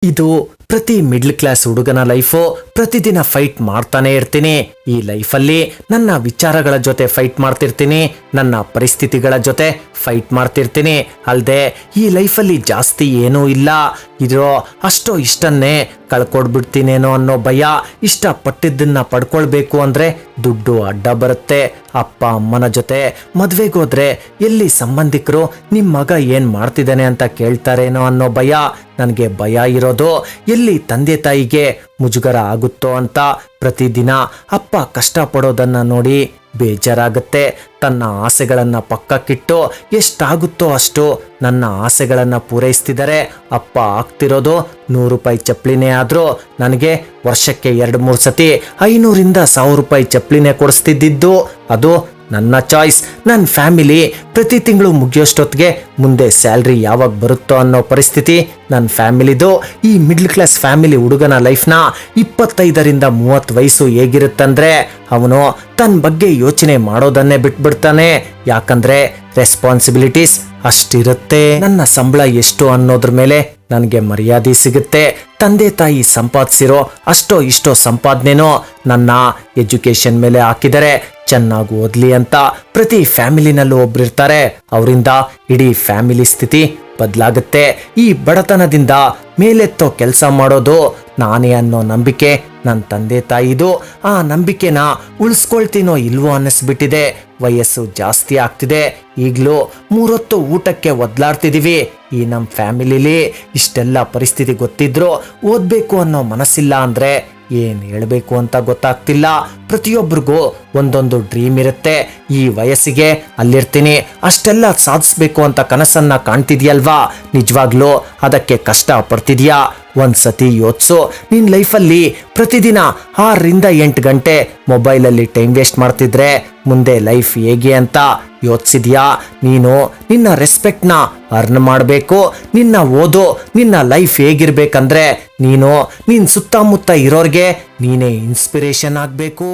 ಇದು ಪ್ರತಿ middle class ಹುಡುಗನ ಲೈಫು. ಪ್ರತಿದಿನ ಫೈಟ್ ಮಾಡ್ತಾನೆ ಇರ್ತೀನಿ. ಈ ಲೈಫಲ್ಲಿ ನನ್ನ ವಿಚಾರಗಳ ಜೊತೆ ಫೈಟ್ ಮಾಡ್ತಿರ್ತೀನಿ, ನನ್ನ ಪರಿಸ್ಥಿತಿಗಳ ಜೊತೆ ಫೈಟ್ ಮಾಡ್ತಿರ್ತೀನಿ. ಅಲ್ಲದೆ ಈ ಲೈಫಲ್ಲಿ ಜಾಸ್ತಿ ಏನೂ ಇಲ್ಲ, ಇರೋ ಅಷ್ಟೋ ಇಷ್ಟನ್ನೇ ಕಳ್ಕೊಡ್ಬಿಡ್ತೀನೇನೋ ಅನ್ನೋ ಭಯ. ಇಷ್ಟಪಟ್ಟಿದ್ದನ್ನ ಪಡ್ಕೊಳ್ಬೇಕು ಅಂದರೆ ದುಡ್ಡು ಅಡ್ಡ ಬರುತ್ತೆ. ಅಪ್ಪ ಅಮ್ಮನ ಜೊತೆ ಮದುವೆಗೋದ್ರೆ ಎಲ್ಲಿ ಸಂಬಂಧಿಕರು ನಿಮ್ಮ ಮಗ ಏನು ಮಾಡ್ತಿದ್ದಾನೆ ಅಂತ ಕೇಳ್ತಾರೇನೋ ಅನ್ನೋ ಭಯ. ನನಗೆ ಭಯ ಇರೋದು ಎಲ್ಲಿ ತಂದೆ ತಾಯಿಗೆ ಮುಜುಗರ ಆಗುತ್ತೋ ಅಂತ. ಪ್ರತಿದಿನ ಅಪ್ಪ ಕಷ್ಟಪಡೋದನ್ನು ನೋಡಿ ಬೇಜಾರಾಗುತ್ತೆ. ತನ್ನ ಆಸೆಗಳನ್ನು ಪಕ್ಕಕ್ಕಿಟ್ಟು ಎಷ್ಟಾಗುತ್ತೋ ಅಷ್ಟು ನನ್ನ ಆಸೆಗಳನ್ನು ಪೂರೈಸ್ತಿದ್ದಾರೆ. ಅಪ್ಪ ಆಗ್ತಿರೋದು 100 ರೂಪಾಯಿ ಚಪ್ಪಲಿನೇ ಆದರೂ ನನಗೆ ವರ್ಷಕ್ಕೆ 2-3 ಸತಿ 500ರಿಂದ 1000 ರೂಪಾಯಿ ಚಪ್ಪಲಿನೇ ಕೊಡಿಸ್ತಿದ್ದಿದ್ದು. ಅದು ನನ್ನ ಚಾಯ್ಸ್. ನನ್ನ ಫ್ಯಾಮಿಲಿ ಪ್ರತಿ ತಿಂಗಳು ಮುಗಿಯೋಷ್ಟೊತ್ತಿಗೆ ಮುಂದೆ ಸ್ಯಾಲ್ರಿ ಯಾವಾಗ ಬರುತ್ತೋ ಅನ್ನೋ ಪರಿಸ್ಥಿತಿ ನನ್ನ ಫ್ಯಾಮಿಲಿದು. ಈ ಮಿಡ್ಲ್ ಕ್ಲಾಸ್ ಫ್ಯಾಮಿಲಿ ಹುಡುಗನ ಲೈಫ್ನ 25ರಿಂದ 30 ವಯಸ್ಸು ಹೇಗಿರುತ್ತಂದ್ರೆ ಅವನು ತನ್ನ ಬಗ್ಗೆ ಯೋಚನೆ ಮಾಡೋದನ್ನೇ ಬಿಟ್ಬಿಡ್ತಾನೆ. ಯಾಕಂದ್ರೆ ರೆಸ್ಪಾನ್ಸಿಬಿಲಿಟೀಸ್ ಅಷ್ಟಿರುತ್ತೆ. ನನ್ನ ಸಂಬಳ ಎಷ್ಟು ಅನ್ನೋದ್ರ ಮೇಲೆ ನನಗೆ ಮರ್ಯಾದೆ ಸಿಗುತ್ತೆ. ತಂದೆ ತಾಯಿ ಸಂಪಾದಿಸಿರೋ ಅಷ್ಟೋ ಇಷ್ಟೋ ಸಂಪಾದನೆನೋ ನನ್ನ ಎಜುಕೇಶನ್ ಮೇಲೆ ಹಾಕಿದರೆ ಚೆನ್ನಾಗಿ ಓದ್ಲಿ ಅಂತ. ಪ್ರತಿ ಫ್ಯಾಮಿಲಿನಲ್ಲೂ ಒಬ್ರಿರ್ತಾರೆ, ಅವರಿಂದ ಇಡೀ ಫ್ಯಾಮಿಲಿ ಸ್ಥಿತಿ ಬದಲಾಗುತ್ತೆ. ಈ ಬಡತನದಿಂದ ಮೇಲೆತ್ತೋ ಕೆಲಸ ಮಾಡೋದು ನಾನೇ ಅನ್ನೋ ನಂಬಿಕೆ ನನ್ನ ತಂದೆ ತಾಯಿದು. ಆ ನಂಬಿಕೆನ ಉಳಿಸ್ಕೊಳ್ತೀನೋ ಇಲ್ವೋ ಅನ್ನಿಸ್ಬಿಟ್ಟಿದೆ. ವಯಸ್ಸು ಜಾಸ್ತಿ ಆಗ್ತಿದೆ, ಈಗಲೂ 3 ಹೊತ್ತು ಊಟಕ್ಕೆ ಒದ್ಲಾಡ್ತಿದ್ದೀವಿ. ಈ ನಮ್ಮ ಫ್ಯಾಮಿಲಿಲಿ ಇಷ್ಟೆಲ್ಲ ಪರಿಸ್ಥಿತಿ ಗೊತ್ತಿದ್ರು ಓದಬೇಕು ಅನ್ನೋ ಮನಸ್ಸಿಲ್ಲ ಅಂದರೆ ಏನು ಹೇಳಬೇಕು ಅಂತ ಗೊತ್ತಾಗ್ತಿಲ್ಲ. ಪ್ರತಿಯೊಬ್ಬರಿಗೂ ಒಂದೊಂದು ಡ್ರೀಮ್ ಇರುತ್ತೆ. ಈ ವಯಸ್ಸಿಗೆ ಅಲ್ಲಿರ್ತೀನಿ, ಅಷ್ಟೆಲ್ಲ ಸಾಧಿಸ್ಬೇಕು ಅಂತ ಕನಸನ್ನ ಕಾಣ್ತಿದ್ಯಲ್ವಾ? ನಿಜವಾಗ್ಲೂ ಅದಕ್ಕೆ ಕಷ್ಟ ಪಡ್ತಿದ್ಯಾ? ಒಂದ್ಸತಿ ಯೋಚಿಸು. ನಿನ್ನ ಲೈಫಲ್ಲಿ ಪ್ರತಿದಿನ 6ರಿಂದ 8 ಗಂಟೆ ಮೊಬೈಲಲ್ಲಿ ಟೈಮ್ ವೇಸ್ಟ್ ಮಾಡ್ತಿದ್ರೆ ಮುಂದೆ ಲೈಫ್ ಹೇಗೆ ಅಂತ ಯೋಚಿಸಿದ್ಯಾ? ನೀನು ನಿನ್ನ ರೆಸ್ಪೆಕ್ಟ್ನ ಅರ್ನ್ ಮಾಡಬೇಕು. ನಿನ್ನ ಓದು, ನಿನ್ನ ಲೈಫ್ ಹೇಗಿರ್ಬೇಕಂದ್ರೆ ನೀನು ನಿನ್ನ ಸುತ್ತಮುತ್ತ ಇರೋರಿಗೆ ನೀನೇ ಇನ್ಸ್ಪಿರೇಷನ್ ಆಗಬೇಕು.